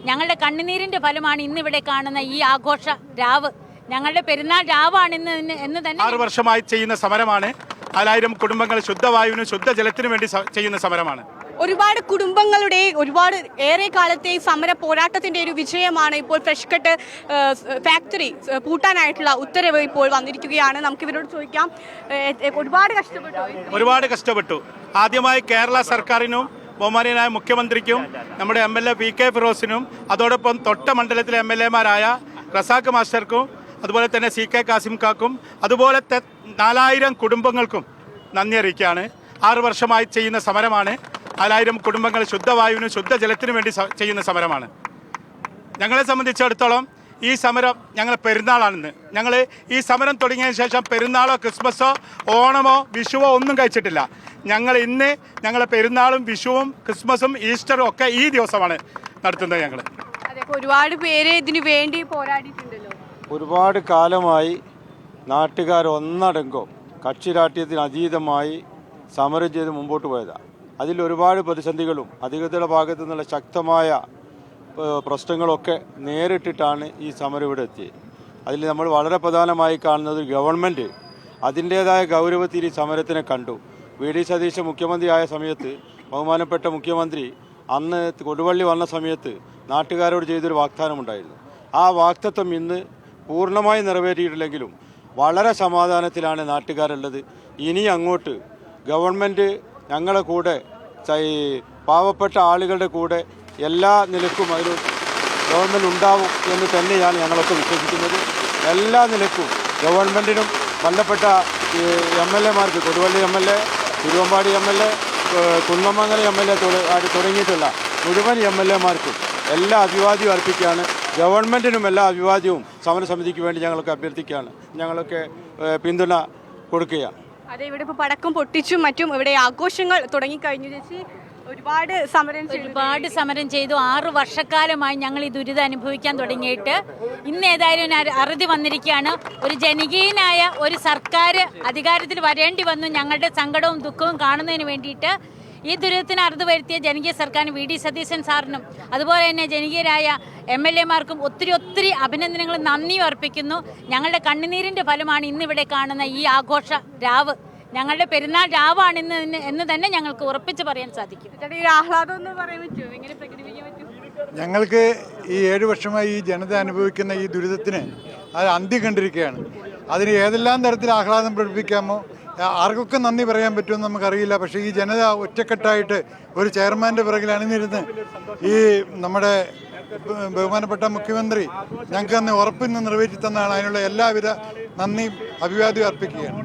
ഞങ്ങളുടെ കണ്ണുനീരിൻ്റെ ഫലമാണ് ഇന്നിവിടെ കാണുന്ന ഈ ആഘോഷ രാവ്. ഞങ്ങളുടെ പെരുന്നാൾ രാവാണ് എന്ന് തന്നെ 6 വർഷമായി ചെയ്യുന്ന സമരമാണ്. 4000 കുടുംബങ്ങൾ ശുദ്ധവായുവിനും ശുദ്ധജലത്തിനും വേണ്ടി ചെയ്യുന്ന സമരമാണ്. ഒരുപാട് കുടുംബങ്ങളുടെ ഏറെ കാലത്തെ സമര പോരാട്ടത്തിന്റെ ഒരു വിജയമാണ് ഇപ്പോൾ ഫ്രഷ് കട്ട് ഫാക്ടറി പൂട്ടാനായിട്ടുള്ള ഉത്തരവ് ഇപ്പോൾ വന്നിരിക്കുകയാണ്. നമുക്ക് ഇവരോട് ചോദിക്കാം, ഒരുപാട് കഷ്ടപ്പെട്ടു. ആദ്യമായി കേരള സർക്കാരിനും ബഹുമാനീയനായ മുഖ്യമന്ത്രിക്കും നമ്മുടെ MLA PK ഫിറോസിനും അതോടൊപ്പം തൊട്ട മണ്ഡലത്തിലെ MLA-മാരായ റസാഖ് മാസ്റ്റർക്കും അതുപോലെ തന്നെ CK കാസിം കാക്കും അതുപോലത്തെ 4000 കുടുംബങ്ങൾക്കും നന്ദി അറിയിക്കുകയാണ്. 6 വർഷമായി ചെയ്യുന്ന സമരമാണ്. 4000 കുടുംബങ്ങൾ ശുദ്ധവായുവിനും ശുദ്ധജലത്തിനും വേണ്ടി ചെയ്യുന്ന സമരമാണ്. ഞങ്ങളെ സംബന്ധിച്ചിടത്തോളം ഈ സമരം ഞങ്ങൾ പെരുന്നാളാണെന്ന്. ഞങ്ങൾ ഈ സമരം തുടങ്ങിയതിന് ശേഷം പെരുന്നാളോ ക്രിസ്മസോ ഓണമോ വിഷുവോ ഒന്നും കഴിച്ചിട്ടില്ല. ഞങ്ങൾ ഇന്ന് ഞങ്ങളെ പെരുന്നാളും വിഷുവും ക്രിസ്മസും ഈസ്റ്ററും ഒക്കെ ഈ ദിവസമാണ് നടത്തുന്നത്. ഞങ്ങൾ ഒരുപാട് പേര് ഇതിനു വേണ്ടി പോരാടിയിട്ടുണ്ടല്ലോ. ഒരുപാട് കാലമായി നാട്ടുകാർ ഒന്നടങ്കം കക്ഷി രാഷ്ട്രീയത്തിന് അതീതമായി സമരം ചെയ്ത് മുമ്പോട്ട് പോയതാണ്. അതിൽ ഒരുപാട് പ്രതിസന്ധികളും അധികൃതരുടെ ഭാഗത്തു നിന്നുള്ള ശക്തമായ പ്രശ്നങ്ങളൊക്കെ നേരിട്ടിട്ടാണ് ഈ സമരം ഇവിടെ എത്തിയത്. അതിൽ നമ്മൾ വളരെ പ്രധാനമായി കാണുന്നത് ഗവൺമെൻറ് അതിൻ്റേതായ ഗൗരവത്തിൽ ഈ സമരത്തിനെ കണ്ടു. VD സതീശൻ മുഖ്യമന്ത്രിയായ സമയത്ത് ബഹുമാനപ്പെട്ട മുഖ്യമന്ത്രി അന്ന് കൊടുവള്ളി വന്ന സമയത്ത് നാട്ടുകാരോട് ചെയ്തൊരു വാഗ്ദാനമുണ്ടായിരുന്നു. ആ വാഗ്ദത്വം ഇന്ന് പൂർണ്ണമായി നിറവേറ്റിയിട്ടില്ലെങ്കിലും വളരെ സമാധാനത്തിലാണ് നാട്ടുകാരുള്ളത്. ഇനി അങ്ങോട്ട് ഗവൺമെൻറ് ഞങ്ങളെ കൂടെ പാവപ്പെട്ട ആളുകളുടെ കൂടെ എല്ലാ നിലക്കും അതിൽ ഗവൺമെൻറ് ഉണ്ടാവും എന്ന് തന്നെയാണ് ഞങ്ങളൊക്കെ വിശ്വസിക്കുന്നത്. എല്ലാ നിലക്കും ഗവൺമെൻറ്റിനും ബന്ധപ്പെട്ട MLA-മാർക്ക് Koduvally MLA, Thiruvambady MLA, Kunnamangalam MLA തുടങ്ങിയിട്ടുള്ള മുഴുവൻ MLA-മാർക്കും എല്ലാ അഭിവാദ്യവും അർപ്പിക്കുകയാണ്. ഗവൺമെൻറ്റിനും എല്ലാ അഭിവാദ്യവും സമരസമിതിക്ക് വേണ്ടി ഞങ്ങളൊക്കെ അഭ്യർത്ഥിക്കുകയാണ്. ഞങ്ങളൊക്കെ പിന്തുണ കൊടുക്കുകയാണ്. അതെ, ഇവിടെ ഇപ്പോൾ പടക്കം പൊട്ടിച്ചും മറ്റും ഇവിടെ ആഘോഷങ്ങൾ തുടങ്ങിക്കഴിഞ്ഞു. ചേച്ചി ഒരുപാട് സമരം ചെയ്തു. 6 വർഷക്കാലമായി ഞങ്ങൾ ഈ ദുരിതം അനുഭവിക്കാൻ തുടങ്ങിയിട്ട് ഇന്ന് ഏതായാലും അറുതി വന്നിരിക്കുകയാണ്. ഒരു ജനകീയനായ ഒരു സർക്കാർ അധികാരത്തിൽ വരേണ്ടി വന്നു. ഞങ്ങളുടെ സങ്കടവും ദുഃഖവും കാണുന്നതിന് വേണ്ടിയിട്ട് ഈ ദുരിതത്തിന് അറുതി വരുത്തിയ ജനകീയ സർക്കാരിന് VD സതീശൻ സാറിനും അതുപോലെ തന്നെ ജനകീയരായ MLA-മാർക്കും ഒത്തിരി അഭിനന്ദനങ്ങളും നന്ദിയും അർപ്പിക്കുന്നു. ഞങ്ങളുടെ കണ്ണുനീരിൻ്റെ ഫലമാണ് ഇന്നിവിടെ കാണുന്ന ഈ ആഘോഷ രാവ്. ഞങ്ങളുടെ പെരുന്നാൾ രാവാണ് എന്ന് തന്നെ ഞങ്ങൾക്ക് ഉറപ്പിച്ച് പറയാൻ സാധിക്കും. ഞങ്ങൾക്ക് ഈ 7 വർഷമായി ഈ ജനത അനുഭവിക്കുന്ന ഈ ദുരിതത്തിന് അത് അന്ത്യം കണ്ടിരിക്കുകയാണ്. അതിന് ഏതെല്ലാം തരത്തിൽ ആഹ്ലാദം പ്രകടിപ്പിക്കാമോ, ആർക്കൊക്കെ നന്ദി പറയാൻ പറ്റുമെന്ന് നമുക്കറിയില്ല. പക്ഷേ ഈ ജനത ഒറ്റക്കെട്ടായിട്ട് ഒരു ചെയർമാൻ്റെ പിറകിൽ അണിനിരുന്ന് ഈ നമ്മുടെ ബഹുമാനപ്പെട്ട മുഖ്യമന്ത്രി ഞങ്ങൾക്ക് അന്ന് ഉറപ്പിന്ന് നിറവേറ്റി തന്നാണ്. അതിനുള്ള എല്ലാവിധ നന്ദിയും അഭിവാദ്യവും അർപ്പിക്കുകയാണ്.